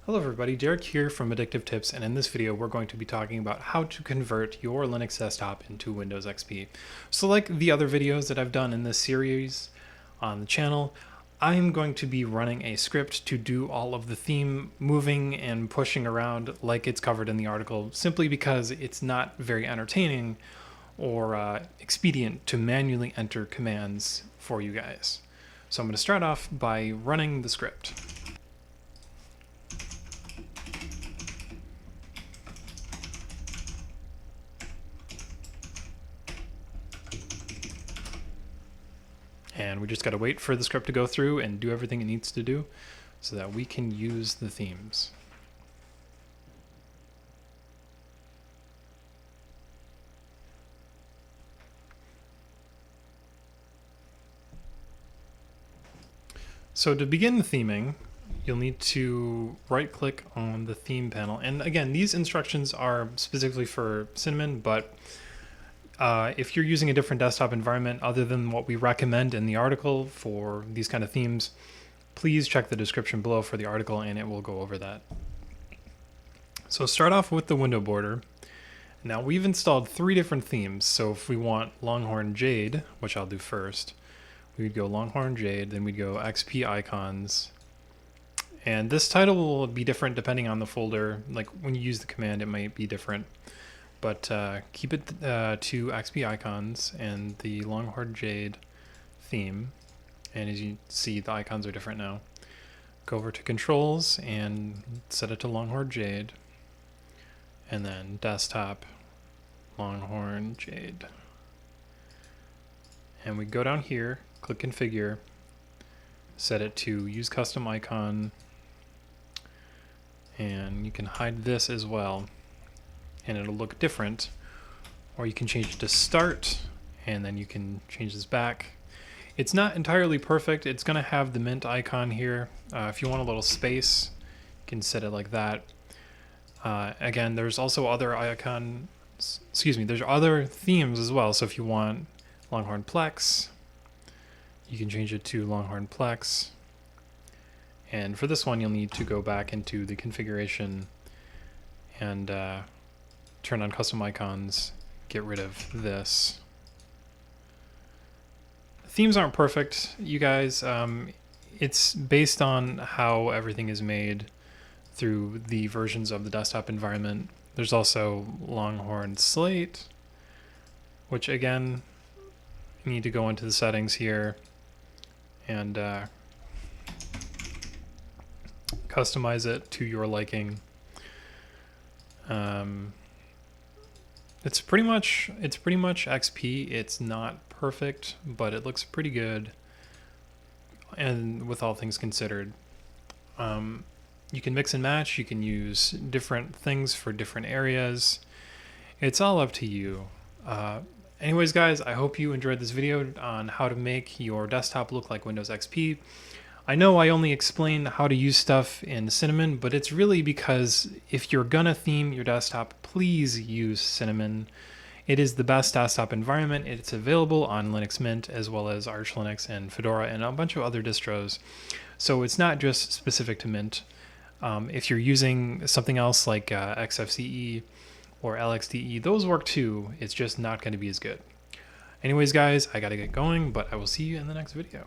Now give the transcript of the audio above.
Hello everybody, Derek here from Addictive Tips, and in this video we're going to be talking about how to convert your Linux desktop into Windows XP. So like the other videos that I've done in this series on the channel, I'm going to be running a script to do all of the theme moving and pushing around like it's covered in the article, simply because it's not very entertaining or expedient to manually enter commands for you guys. So I'm going to start off by running the script. And we just got to wait for the script to go through and do everything it needs to do so that we can use the themes. So to begin theming, you'll need to right-click on the theme panel. And again, these instructions are specifically for Cinnamon, but if you're using a different desktop environment other than what we recommend in the article for these kind of themes, please check the description below for the article and it will go over that. So start off with the window border. Now we've installed 3 different themes, so if we want Longhorn Jade, which I'll do first, we'd go Longhorn Jade, then we'd go XP Icons. And this title will be different depending on the folder. Like when you use the command, it might be different. But keep it to XP Icons and the Longhorn Jade theme. And as you see, the icons are different now. Go over to Controls and set it to Longhorn Jade. And then Desktop, Longhorn Jade. And we go down here, click Configure, set it to Use Custom Icon. And you can hide this as well, and it'll look different. Or you can change it to Start, and then you can change this back. It's not entirely perfect. It's going to have the mint icon here. If you want a little space, you can set it like that. Again, there's also other there's other themes as well. So if you want Longhorn Plex, you can change it to Longhorn Plex. And for this one, you'll need to go back into the configuration and turn on custom icons, get rid of this. Themes aren't perfect, you guys. It's based on how everything is made through the versions of the desktop environment. There's also Longhorn Slate, which again, you need to go into the settings here and customize it to your liking. It's pretty much XP. It's not perfect, but it looks pretty good. And with all things considered, you can mix and match. You can use different things for different areas. It's all up to you. Anyways, guys, I hope you enjoyed this video on how to make your desktop look like Windows XP. I know I only explained how to use stuff in Cinnamon, but it's really because if you're gonna theme your desktop, please use Cinnamon. It is the best desktop environment. It's available on Linux Mint as well as Arch Linux and Fedora and a bunch of other distros. So it's not just specific to Mint. If you're using something else like XFCE or LXDE, those work too. It's just not going to be as good. Anyways, guys, I gotta get going, but I will see you in the next video.